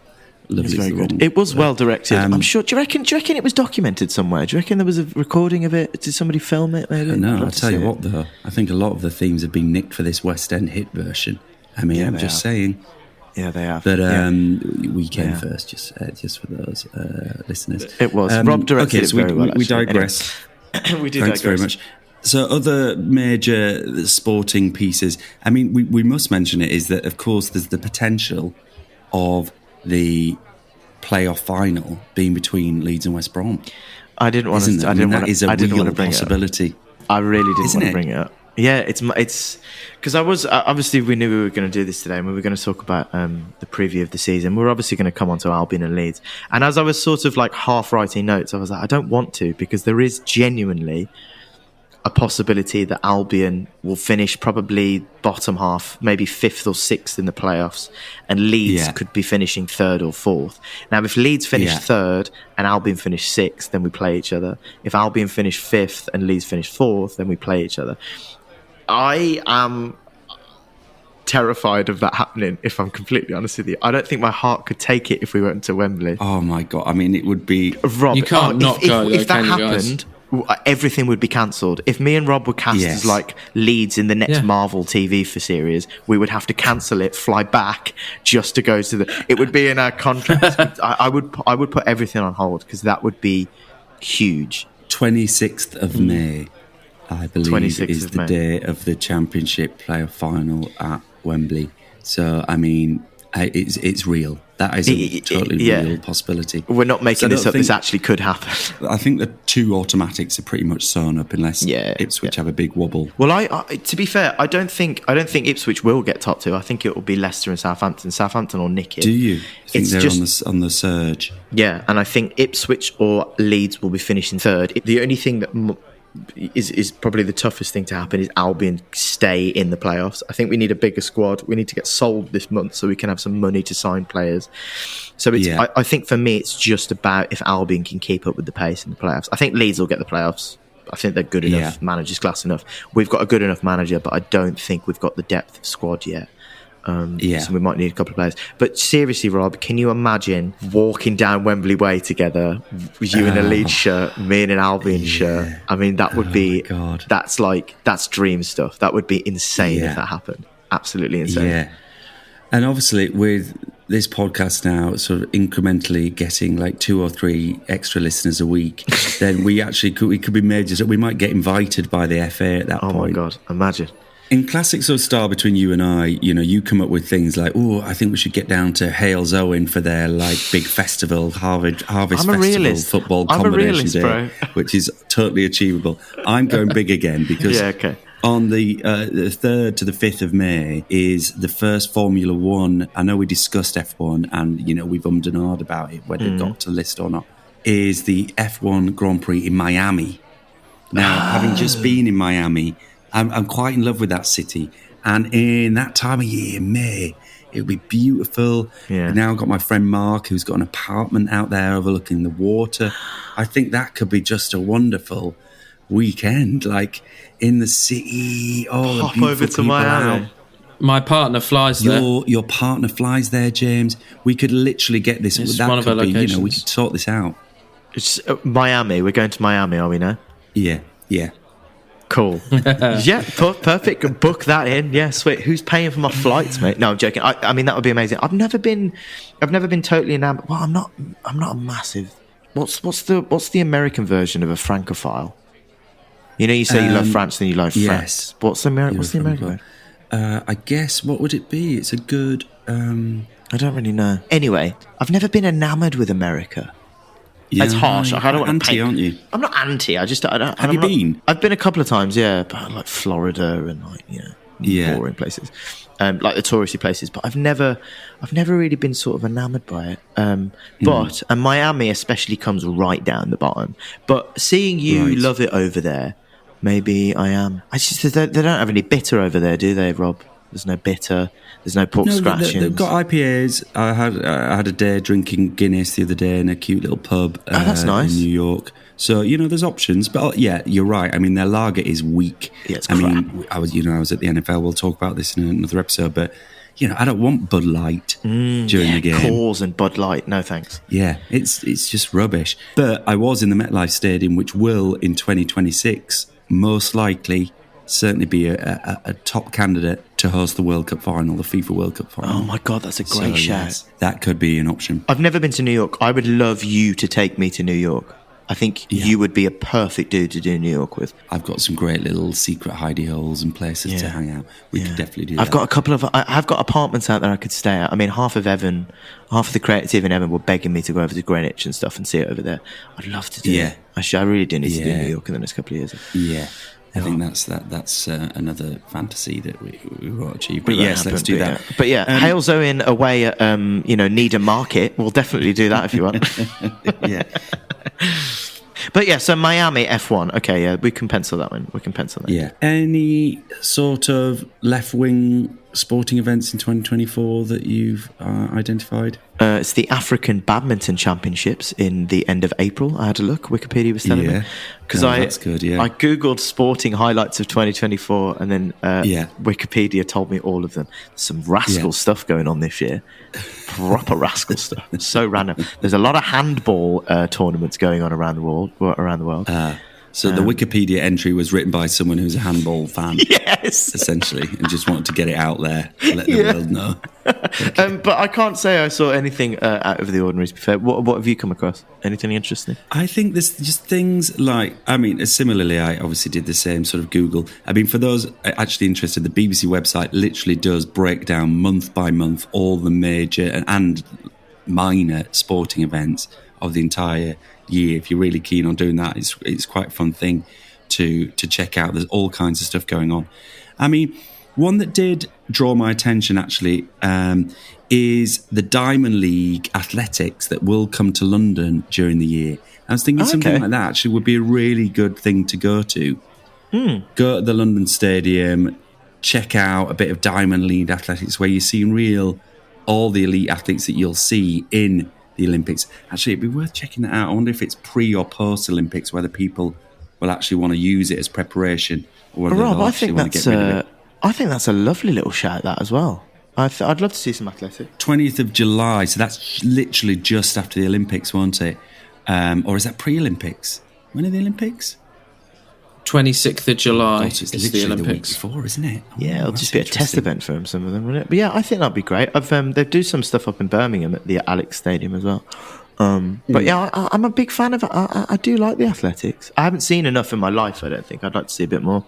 [SPEAKER 1] Lovely,
[SPEAKER 2] very good. It was well directed. I'm sure. Do you reckon it was documented somewhere? Do you reckon there was a recording of it? Did somebody film it? Maybe.
[SPEAKER 1] No. I'll tell you what, though. I think a lot of the themes have been nicked for this West End hit version. I mean, I'm just saying.
[SPEAKER 2] Yeah, they have.
[SPEAKER 1] But we came first, just for those listeners.
[SPEAKER 2] It was. Rob directed it very well.
[SPEAKER 1] We digress.
[SPEAKER 2] Anyway. We did.
[SPEAKER 1] Thanks very much. So, other major sporting pieces. I mean, we must mention it. Is that of course there's the potential of the playoff final being between Leeds and West Brom.
[SPEAKER 2] I didn't want to.
[SPEAKER 1] That is a real possibility.
[SPEAKER 2] I really didn't want to bring it up. Yeah, it's because I was obviously we knew we were going to do this today, and we were going to talk about the preview of the season. We're obviously going to come on to Albion and Leeds, and as I was sort of like half writing notes, I was like, I don't want to, because there is genuinely a possibility that Albion will finish probably bottom half, maybe 5th or 6th in the playoffs, and Leeds could be finishing 3rd or 4th. Now, if Leeds finish 3rd and Albion finish 6th, then we play each other. If Albion finish 5th and Leeds finish 4th, then we play each other. I am terrified of that happening, if I'm completely honest with you. I don't think my heart could take it if we went to Wembley.
[SPEAKER 1] Oh my God. I mean, it would be...
[SPEAKER 3] Rob, you can't not go,
[SPEAKER 2] if that happened... everything would be cancelled. If me and Rob were cast as like Leeds in the next Marvel TV series, we would have to cancel it, fly back just to go to the... It would be in our contract. I would put everything on hold, because that would be huge.
[SPEAKER 1] 26th of May, I believe, is the day of the Championship playoff final at Wembley. So, I mean, it's real. That is a totally real possibility.
[SPEAKER 2] We're not making this up. This actually could happen.
[SPEAKER 1] I think the two automatics are pretty much sewn up, unless Ipswich have a big wobble.
[SPEAKER 2] Well, I to be fair, I don't think Ipswich will get top 2. I think it will be Leicester and Southampton. Southampton will nick it.
[SPEAKER 1] Do you think they're on the surge?
[SPEAKER 2] Yeah, and I think Ipswich or Leeds will be finishing 3rd. The only thing that is probably the toughest thing to happen is Albion stay in the playoffs. I think we need a bigger squad. We need to get sold this month so we can have some money to sign players. So I think for me, it's just about if Albion can keep up with the pace in the playoffs. I think Leeds will get the playoffs. I think they're good enough. Managers class enough. We've got a good enough manager, but I don't think we've got the depth of squad yet. So we might need a couple of players. But seriously, Rob, can you imagine walking down Wembley Way together, you in a Leeds shirt, me in an Albion shirt? I mean, that would be... That's dream stuff. That would be insane if that happened. Absolutely insane. Yeah.
[SPEAKER 1] And obviously, with this podcast now sort of incrementally getting like 2 or 3 extra listeners a week, then we could be majors. We might get invited by the FA at that point.
[SPEAKER 2] Oh my God, imagine.
[SPEAKER 1] In classic sort of style between you and I, you come up with things like, I think we should get down to Hales Owen for their like big festival, Harvest Festival football combination day, which is totally achievable. I'm going big again because on the 3rd to the 5th of May is the first Formula One. I know we discussed F1 and, we've ummed and ahed about it, whether it got to list or not, is the F1 Grand Prix in Miami. Now, having just been in Miami, I'm quite in love with that city, and in that time of year, May, it'll be beautiful. Now I've got my friend Mark, who's got an apartment out there overlooking the water. I think that could be just a wonderful weekend, like in the city.
[SPEAKER 2] Pop over to Miami.
[SPEAKER 1] Out.
[SPEAKER 3] My partner flies there.
[SPEAKER 1] Your partner flies there, James. We could literally get this.
[SPEAKER 3] It's one of our locations.
[SPEAKER 1] We could sort this out.
[SPEAKER 2] It's Miami. We're going to Miami, are we now?
[SPEAKER 1] Yeah.
[SPEAKER 2] Cool. Perfect. Book that in. Yeah, sweet. Who's paying for my flights, mate? No, I'm joking. I mean, that would be amazing. I've never been totally enamored. Well, I'm not a massive. What's the American version of a Francophile? You say you love France, then you love France. What's the American version?
[SPEAKER 1] I guess what would it be? It's a good.
[SPEAKER 2] I don't really know. Anyway, I've never been enamored with America.
[SPEAKER 1] Yeah,
[SPEAKER 2] it's harsh. I don't want to
[SPEAKER 1] anti, aren't you?
[SPEAKER 2] I'm not anti. I don't.
[SPEAKER 1] Have you been?
[SPEAKER 2] I've been a couple of times, but like Florida and boring places, like the touristy places. But I've never really been sort of enamored by it. But and Miami especially comes right down the bottom. But seeing you love it over there, maybe I am. I just they don't have any bitter over there, do they, Rob? There's no bitter. There's no pork scratchings.
[SPEAKER 1] They've got IPAs. I had a day drinking Guinness the other day in a cute little pub
[SPEAKER 2] that's nice.
[SPEAKER 1] in New York. So there's options. But yeah, you're right. I mean, their lager is weak.
[SPEAKER 2] Yeah, it's crap.
[SPEAKER 1] I mean, I was at the NFL. We'll talk about this in another episode. But I don't want Bud Light during the game.
[SPEAKER 2] Coors and Bud Light, no thanks.
[SPEAKER 1] Yeah, it's just rubbish. But I was in the MetLife Stadium, which will in 2026 most likely certainly be a top candidate to host the World Cup final, the FIFA World Cup final.
[SPEAKER 2] Oh my God, that's a great shout.
[SPEAKER 1] Yes, that could be an option.
[SPEAKER 2] I've never been to New York. I would love you to take me to New York. I think you would be a perfect dude to do New York with.
[SPEAKER 1] I've got some great little secret hidey holes and places to hang out. We could definitely do that.
[SPEAKER 2] I've got apartments out there I could stay at. I mean, half of the creative in Evan were begging me to go over to Greenwich and stuff and see it over there. I'd love to do it. I really do need to do New York in the next couple of years.
[SPEAKER 1] Yeah. I think that's another fantasy that we won't achieve. But yes, let's do that.
[SPEAKER 2] But Hales Owen away at Needham Market. We'll definitely do that if you want.
[SPEAKER 1] Yeah.
[SPEAKER 2] But so Miami F1. Okay, yeah, we can pencil that one.
[SPEAKER 1] Yeah. Any sort of left-wing sporting events in 2024 that you've identified?
[SPEAKER 2] It's the African Badminton Championships in the end of April. I had a look. Wikipedia was telling me. Because
[SPEAKER 1] that's good,
[SPEAKER 2] I Googled sporting highlights of 2024 and then Wikipedia told me all of them. There's some rascal stuff going on this year. Proper rascal stuff. It's so random. There's a lot of handball tournaments going on around the world.
[SPEAKER 1] So the Wikipedia entry was written by someone who's a handball fan.
[SPEAKER 2] Yes.
[SPEAKER 1] Essentially, and just wanted to get it out there, let the world know.
[SPEAKER 2] Okay. But I can't say I saw anything out of the ordinary, to be fair. What have you come across? Anything interesting?
[SPEAKER 1] I think there's just things like, similarly, I obviously did the same sort of Google. I mean, for those actually interested, the BBC website literally does break down month by month all the major and minor sporting events of the entire year. If you're really keen on doing that, it's quite a fun thing to check out. There's all kinds of stuff going on. I mean, one that did draw my attention actually is the Diamond League Athletics that will come to London during the year. I was thinking something like that actually would be a really good thing to go to. Go to the London Stadium, check out a bit of Diamond League Athletics where you're seeing all the elite athletes that you'll see in the Olympics. Actually, it'd be worth checking that out. I wonder if it's pre or post Olympics, whether people will actually want to use it as preparation, or whether
[SPEAKER 2] Rob,
[SPEAKER 1] they'll actually want to get rid of it.
[SPEAKER 2] I think that's a lovely little shout, that as well. I'd love to see some athletics.
[SPEAKER 1] 20th of July, so that's literally just after the Olympics, won't it? Or is that pre-Olympics? When are the Olympics?
[SPEAKER 3] 26th of July
[SPEAKER 1] It's
[SPEAKER 3] is the Olympics.
[SPEAKER 1] The week before, isn't it?
[SPEAKER 2] Yeah, it'll just be a test event for them, some of them, wouldn't it? But yeah, I think that'd be great. They do some stuff up in Birmingham at the Alex Stadium as well. But yeah, I'm a big fan of it. I do like the athletics. I haven't seen enough in my life, I don't think. I'd like to see a bit more.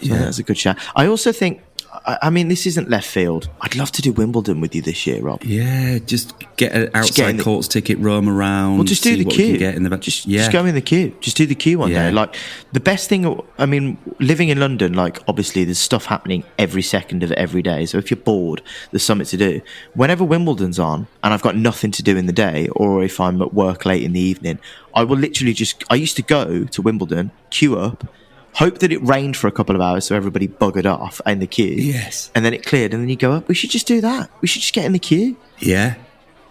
[SPEAKER 2] So that's a good shout. I also think, I mean, this isn't left field. I'd love to do Wimbledon with you this year, Rob.
[SPEAKER 1] Yeah, just get an outside courts ticket, roam around.
[SPEAKER 2] Well, just do the queue.
[SPEAKER 1] Just
[SPEAKER 2] go in the queue. Just do the queue one day. Like, the best thing, I mean, living in London, like, obviously there's stuff happening every second of every day. So if you're bored, there's something to do. Whenever Wimbledon's on and I've got nothing to do in the day, or if I'm at work late in the evening, I will literally I used to go to Wimbledon, queue up, hope that it rained for a couple of hours so everybody buggered off in the queue.
[SPEAKER 1] Yes.
[SPEAKER 2] And then it cleared and then you go up. We should just do that. We should just get in the queue.
[SPEAKER 1] Yeah,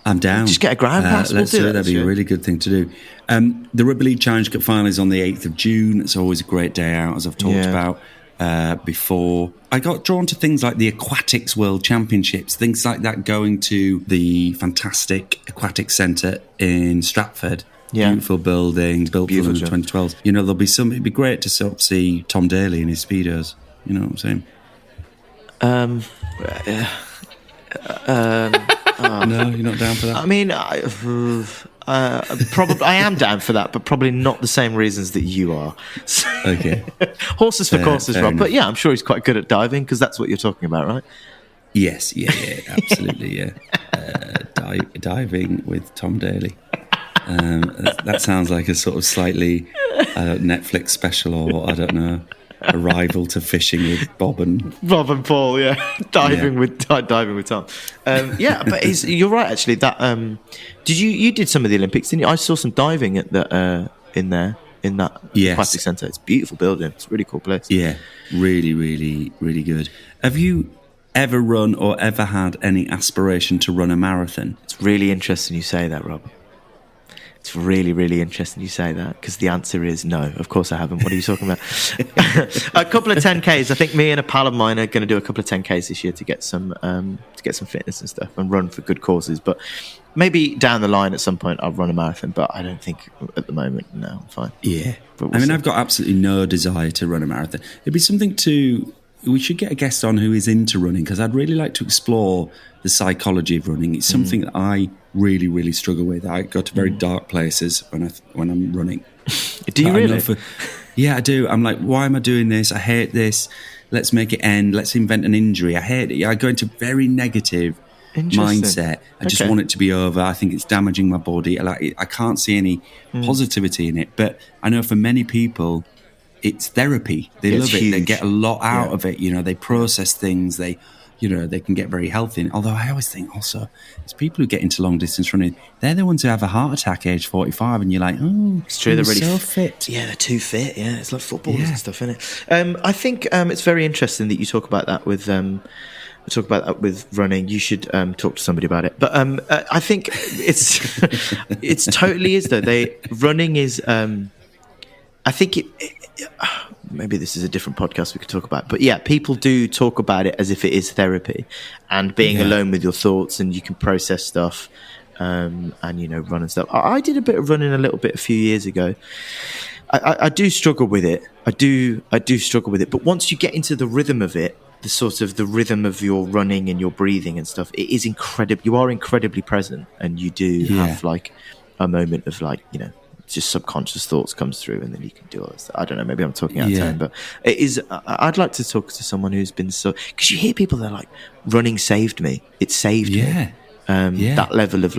[SPEAKER 1] I'm down.
[SPEAKER 2] Just get a ground pass.
[SPEAKER 1] Let's do that. That'd be a really good thing to do. The Rugby League Challenge Cup final is on the 8th of June. It's always a great day out, as I've talked about before. I got drawn to things like the Aquatics World Championships, things like that, going to the fantastic Aquatic Centre in Stratford. Yeah. Beautiful building, built for 2012. There'll be it'd be great to sort of see Tom Daley in his Speedos. You know what I'm saying? No, you're not down for that?
[SPEAKER 2] I mean, probably I am down for that, but probably not the same reasons that you are.
[SPEAKER 1] Okay.
[SPEAKER 2] Horses for courses, Rob. Enough. But yeah, I'm sure he's quite good at diving, because that's what you're talking about, right?
[SPEAKER 1] Yes, absolutely, yeah. Diving with Tom Daley. That sounds like a sort of slightly Netflix special, or I don't know, a rival to Fishing with Bob and
[SPEAKER 2] Paul. Yeah, diving with Tom. But you're right actually. That did you did some of the Olympics, didn't you? I saw some diving at the in that Aquatic Centre. It's a beautiful building. It's a really cool place.
[SPEAKER 1] Yeah, really, really, really good. Have you ever run or ever had any aspiration to run a marathon?
[SPEAKER 2] It's really interesting you say that, Rob. It's really, really interesting you say that, because the answer is no. Of course I haven't. What are you talking about? A couple of 10Ks. I think me and a pal of mine are going to do a couple of 10Ks this year to get some fitness and stuff and run for good causes. But maybe down the line at some point I'll run a marathon. But I don't think at the moment. No, I'm fine.
[SPEAKER 1] Yeah.
[SPEAKER 2] We'll
[SPEAKER 1] I mean,
[SPEAKER 2] see.
[SPEAKER 1] I've got absolutely no desire to run a marathon. It'd be something we should get a guest on who is into running, because I'd really like to explore the psychology of running. It's something that I really, really struggle with. I go to very dark places when I'm running.
[SPEAKER 2] Do you really?
[SPEAKER 1] Yeah, I do. I'm like, why am I doing this? I hate this. Let's make it end. Let's invent an injury. I hate it. I go into very negative mindset. I just want it to be over. I think it's damaging my body. I can't see any positivity in it. But I know for many people, it's therapy. They love it. Huge. They get a lot out of it. They process things. They can get very healthy. Although I always think also, it's people who get into long distance running, they're the ones who have a heart attack age 45, and you're like, oh,
[SPEAKER 2] it's true. They're really
[SPEAKER 1] so fit.
[SPEAKER 2] Yeah, they're too fit. Yeah, it's like footballers and stuff, isn't it? I think it's very interesting that you talk about that with running. You should talk to somebody about it. But I think it's totally is though. Running is. I think maybe this is a different podcast we could talk about. But yeah, people do talk about it as if it is therapy and being alone with your thoughts, and you can process stuff and, run and stuff. I did a bit of running a few years ago. I do struggle with it. I do struggle with it. But once you get into the rhythm of it, the rhythm of your running and your breathing and stuff, it is incredible. You are incredibly present, and you do have like a moment of just subconscious thoughts comes through, and then you can do all this. I don't know, maybe I'm talking out of turn, but it is. I'd like to talk to someone who's been because you hear people that are like, running saved me. It saved me. That level of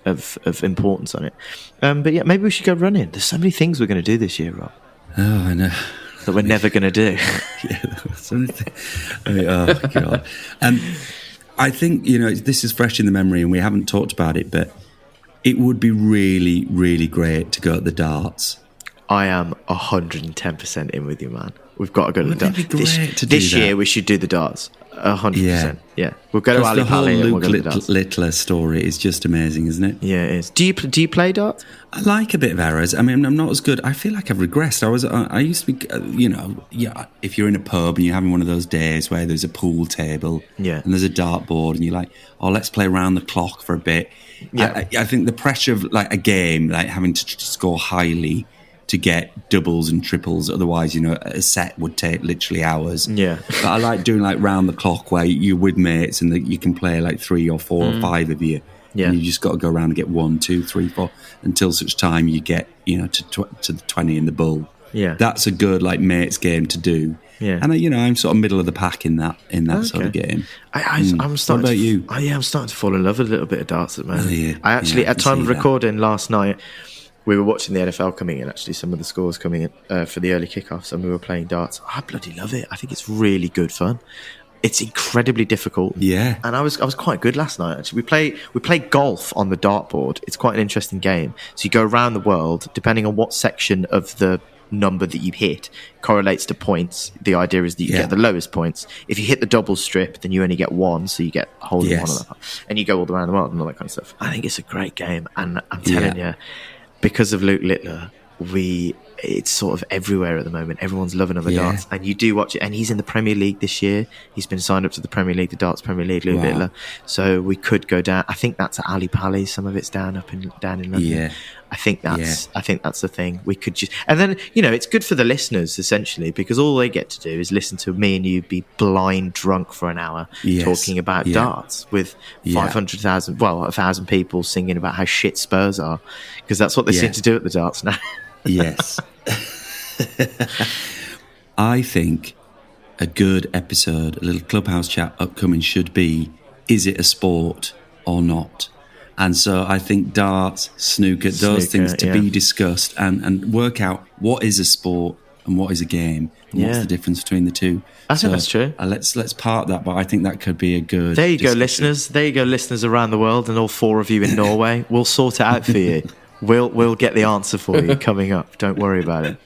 [SPEAKER 2] of importance on it. But yeah, maybe we should go running. There's so many things we're going to do this year, Rob.
[SPEAKER 1] Oh, I know.
[SPEAKER 2] That we're never going to do.
[SPEAKER 1] Oh God. I think this is fresh in the memory, and we haven't talked about it, but it would be really, really great to go at the darts.
[SPEAKER 2] I am 110% in with you, man. We've got to go to the darts.
[SPEAKER 1] It'd be great to do
[SPEAKER 2] this year, we should do the darts. 100%. Yeah. We'll go to Ali Pali and we'll go to the darts.
[SPEAKER 1] Littler story is just amazing, isn't it?
[SPEAKER 2] Yeah, it is. Do you play darts?
[SPEAKER 1] I like a bit of errors. I mean, I'm not as good. I feel like I've regressed. I used to be, if you're in a pub and you're having one of those days where there's a pool table and there's a dartboard and you're like, oh, let's play around the clock for a bit. Yeah. I think the pressure of like a game, like having to score highly to get doubles and triples, otherwise, a set would take literally hours. Yeah. But I like doing like round the clock where you're with mates and you can play like 3 or 4 or 5 of you. Yeah. And you just got to go around and get 1, 2, 3, 4 until such time you get, to the 20 in the bull. Yeah. That's a good like mates game to do. Yeah. And I'm sort of middle of the pack in that sort of game.
[SPEAKER 2] I'm starting.
[SPEAKER 1] What about you?
[SPEAKER 2] I'm starting to fall in love with a little bit of darts at the moment. I actually, at time of recording last night, we were watching the NFL coming in, actually, some of the scores coming in for the early kickoffs, and we were playing darts. I bloody love it. I think it's really good fun. It's incredibly difficult. Yeah. And I was quite good last night, actually. We play golf on the dartboard. It's quite an interesting game. So you go around the world, depending on what section of the number that you hit correlates to points. The idea is that you get the lowest points. If you hit the double strip, then you only get 1, so you get a hole in one of that. And you go all around the world and all that kind of stuff. I think it's a great game, and I'm telling you, because of Luke Littler, it's sort of everywhere at the moment. Everyone's loving on the darts, and you do watch it. And he's in the Premier League this year. He's been signed up to the Premier League, the Darts Premier League, Luke Littler. So we could go down. I think that's at Ali Pali. Some of it's down in London. Yeah. I think that's the thing. We could just, and then it's good for the listeners essentially, because all they get to do is listen to me and you be blind drunk for an hour talking about darts with 500,000, 1,000 people singing about how shit Spurs are, because that's what they seem to do at the darts now.
[SPEAKER 1] Yes. I think a good episode, a little clubhouse chat upcoming should be, is it a sport or not? And so I think darts, snooker, those things to be discussed and work out what is a sport and what is a game and what's the difference between the two.
[SPEAKER 2] I think that's true.
[SPEAKER 1] Let's park that, but I think that could be a good
[SPEAKER 2] There you go, listeners. There you go, listeners around the world, and all 4 of you in Norway. We'll sort it out for you. We'll get the answer for you coming up. Don't worry about it.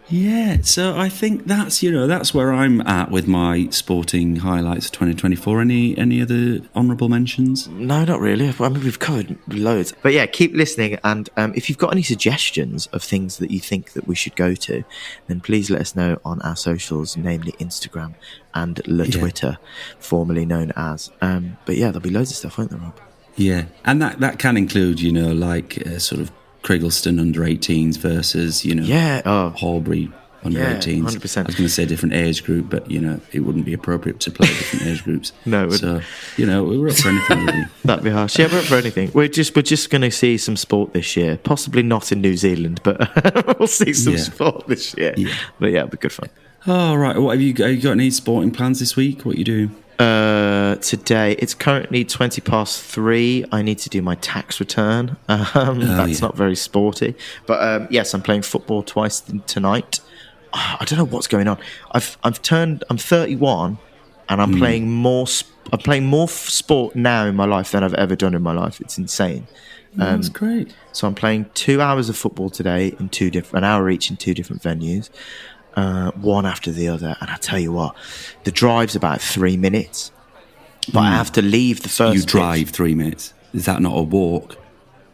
[SPEAKER 1] Yeah, so I think that's where I'm at with my sporting highlights of 2024. Any other honourable mentions?
[SPEAKER 2] No, not really. I mean, we've covered loads. But yeah, keep listening. And if you've got any suggestions of things that you think that we should go to, then please let us know on our socials, namely Instagram and Twitter, formerly known as. But yeah, there'll be loads of stuff, won't there, Rob?
[SPEAKER 1] Yeah, and that can include, sort of Craigleston under-18s versus, Horbury under-18s.
[SPEAKER 2] 100%.
[SPEAKER 1] I was going to say different age group, but, it wouldn't be appropriate to play different age groups.
[SPEAKER 2] No, it wouldn't.
[SPEAKER 1] So, we were up for anything, really.
[SPEAKER 2] That'd be harsh. Yeah, we're up for anything. We're just going to see some sport this year. Possibly not in New Zealand, but we'll see some sport this year. Yeah. But yeah, it'll be good fun.
[SPEAKER 1] Oh, right. What have you got any sporting plans this week? What are you doing?
[SPEAKER 2] Today it's currently 3:20. I need to do my tax return. That's not very sporty, but yes, I'm playing football twice tonight. I don't know what's going on. I'm 31, and I'm playing more. I'm playing more sport now in my life than I've ever done in my life. It's insane.
[SPEAKER 1] That's great.
[SPEAKER 2] So I'm playing 2 hours of football today in an hour each in 2 different venues. One after the other, and I tell you what, the drive's about 3 minutes, but I have to leave the first.
[SPEAKER 1] You drive 3 minutes? Is that not a walk?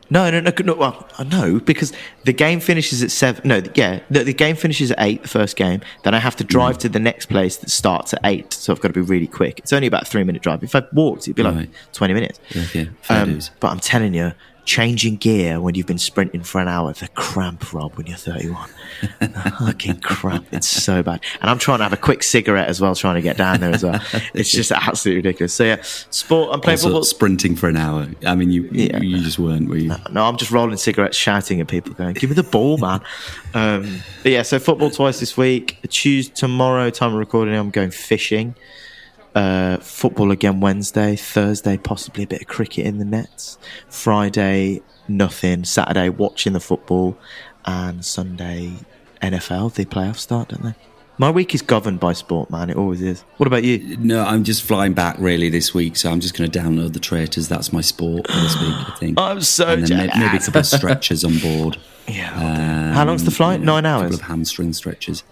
[SPEAKER 2] No. Well, no, because the game finishes at 7. No, the game finishes at 8. The first game, then I have to drive to the next place that starts at 8. So I've got to be really quick. It's only about a 3 minute drive. If I walked, it'd be like 20 minutes.
[SPEAKER 1] Okay,
[SPEAKER 2] but I'm telling you, changing gear when you've been sprinting for an hour, the cramp, Rob, when you're 31. The fucking cramp. It's so bad. And I'm trying to have a quick cigarette as well, trying to get down there as well. It's just absolutely ridiculous. So yeah, sport, I'm playing football.
[SPEAKER 1] Sprinting for an hour. I mean, you just weren't, were you?
[SPEAKER 2] No, I'm just rolling cigarettes, shouting at people, going, give me the ball, man. But yeah, so football twice this week. Tomorrow, time of recording, I'm going fishing. Football again Wednesday, Thursday possibly a bit of cricket in the nets, Friday nothing, Saturday watching the football, and Sunday NFL. The playoffs start, don't they? My week is governed by sport, man. It always is. What about you?
[SPEAKER 1] No, I'm just flying back really this week, so I'm just going to download the Traitors. That's my sport for this week, I think.
[SPEAKER 2] I'm so jealous.
[SPEAKER 1] Maybe a couple of stretches on board.
[SPEAKER 2] Yeah. How long's the flight? 9 hours.
[SPEAKER 1] A couple of hamstring stretches.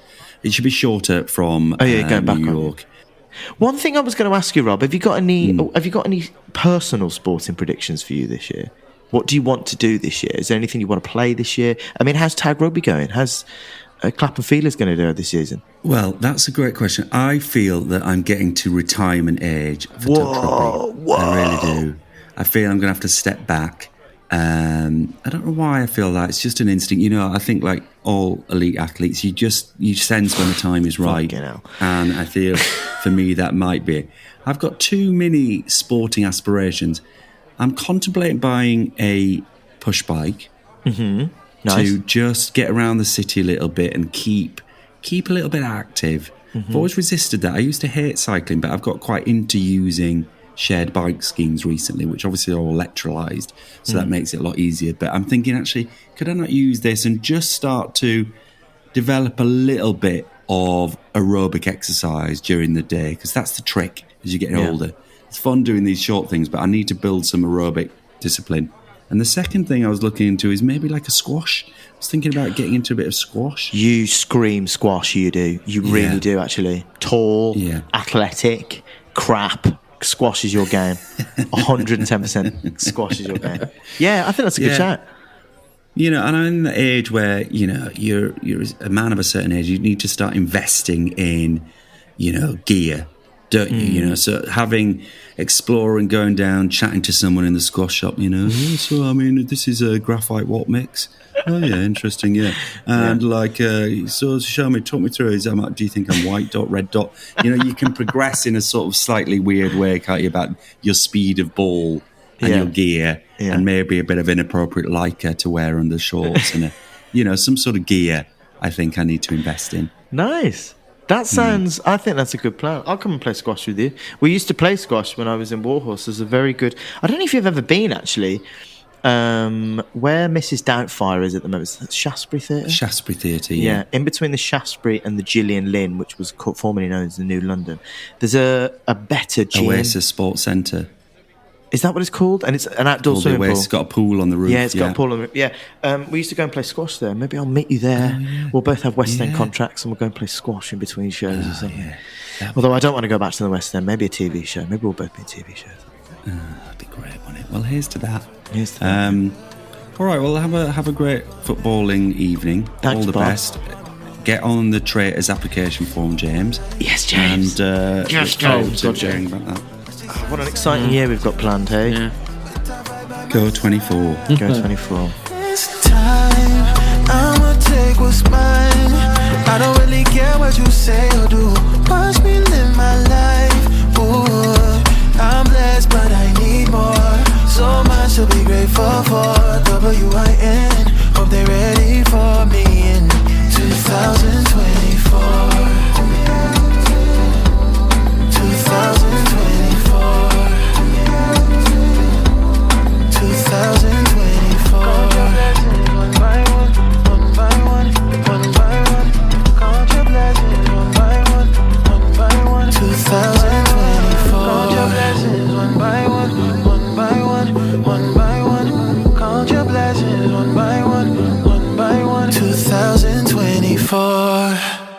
[SPEAKER 1] It should be shorter from
[SPEAKER 2] going back
[SPEAKER 1] New York.
[SPEAKER 2] One thing I was going to ask you, Rob, have you got any personal sporting predictions for you this year? What do you want to do this year? Is there anything you want to play this year? I mean, how's tag rugby going? How's Clapham Feelers going to do this season?
[SPEAKER 1] Well, that's a great question. I feel that I'm getting to retirement age for tag rugby. I really do. I feel I'm going to have to step back. I don't know why I feel that. It's just an instinct. I think like all elite athletes, you sense when the time is right. And I feel for me that might be it. I've got too many sporting aspirations. I'm contemplating buying a push bike to just get around the city a little bit and keep a little bit active. I've always resisted that. I used to hate cycling, but I've got quite into using shared bike schemes recently, which obviously are all electrolyzed, so that makes it a lot easier. But I'm thinking, actually, could I not use this and just start to develop a little bit of aerobic exercise during the day? Because that's the trick as you're getting older. It's fun doing these short things, but I need to build some aerobic discipline. And the second thing I was looking into is maybe like a squash. I was thinking about getting into a bit of squash.
[SPEAKER 2] You scream squash, you do. You really do, actually. Tall, athletic, crap. Squash is your game. 110% squash is your game. Yeah, I think that's a good shout.
[SPEAKER 1] And I'm in the age where, you're a man of a certain age, you need to start investing in, gear, don't you? So exploring, going down, chatting to someone in the squash shop, so, I mean, this is a graphite watt mix. Oh, yeah, interesting, yeah. And so talk me through, do you think I'm white dot, red dot? You can progress in a sort of slightly weird way, can't you, about your speed of ball and your gear and maybe a bit of inappropriate lycra to wear under shorts and, some sort of gear I think I need to invest in.
[SPEAKER 2] Nice. That sounds, I think that's a good plan. I'll come and play squash with you. We used to play squash when I was in Warhorse. There's a very good, I don't know if you've ever been actually, where Mrs. Doubtfire is at the moment. It's Shaftesbury Theatre?
[SPEAKER 1] Shaftesbury Theatre, yeah.
[SPEAKER 2] In between the Shaftesbury and the Gillian Lynn, which was formerly known as the New London. There's a better gym.
[SPEAKER 1] Oasis Sports Centre.
[SPEAKER 2] Is that what it's called? And it's an outdoor swimming pool.
[SPEAKER 1] It's got a pool on the roof.
[SPEAKER 2] Yeah, it's got a pool on the roof. Yeah. We used to go and play squash there. Maybe I'll meet you there. We'll both have West End contracts and we'll go and play squash in between shows or something. Although I don't want to go back to the West End. Maybe a TV show. Maybe we'll both be in TV shows.
[SPEAKER 1] That'd be great, wouldn't it? Well, here's to that.
[SPEAKER 2] All
[SPEAKER 1] right, well, have a great footballing evening.
[SPEAKER 2] Thanks,
[SPEAKER 1] all the
[SPEAKER 2] Bob.
[SPEAKER 1] best. Get on the Traitors application form, James.
[SPEAKER 2] Yes, James.
[SPEAKER 1] And
[SPEAKER 2] Yes,
[SPEAKER 1] James.
[SPEAKER 3] Gotcha.
[SPEAKER 1] About that.
[SPEAKER 2] What an exciting year we've got planned, hey?
[SPEAKER 3] Yeah.
[SPEAKER 1] Go 24.
[SPEAKER 2] Go 24.
[SPEAKER 4] It's time, I'ma take what's mine. I don't really care what you say or do. Watch me live my life. Ooh, I'm blessed, but I need more. So much to be grateful for. WIN, hope they're ready for me in 2024. 2024. 2024. One by one, one by one, one by one. Count your blessings one by one, one by one. 2024. Count your blessings one by one, one by one, one by one. Count your blessings one by one, one by one. 2024.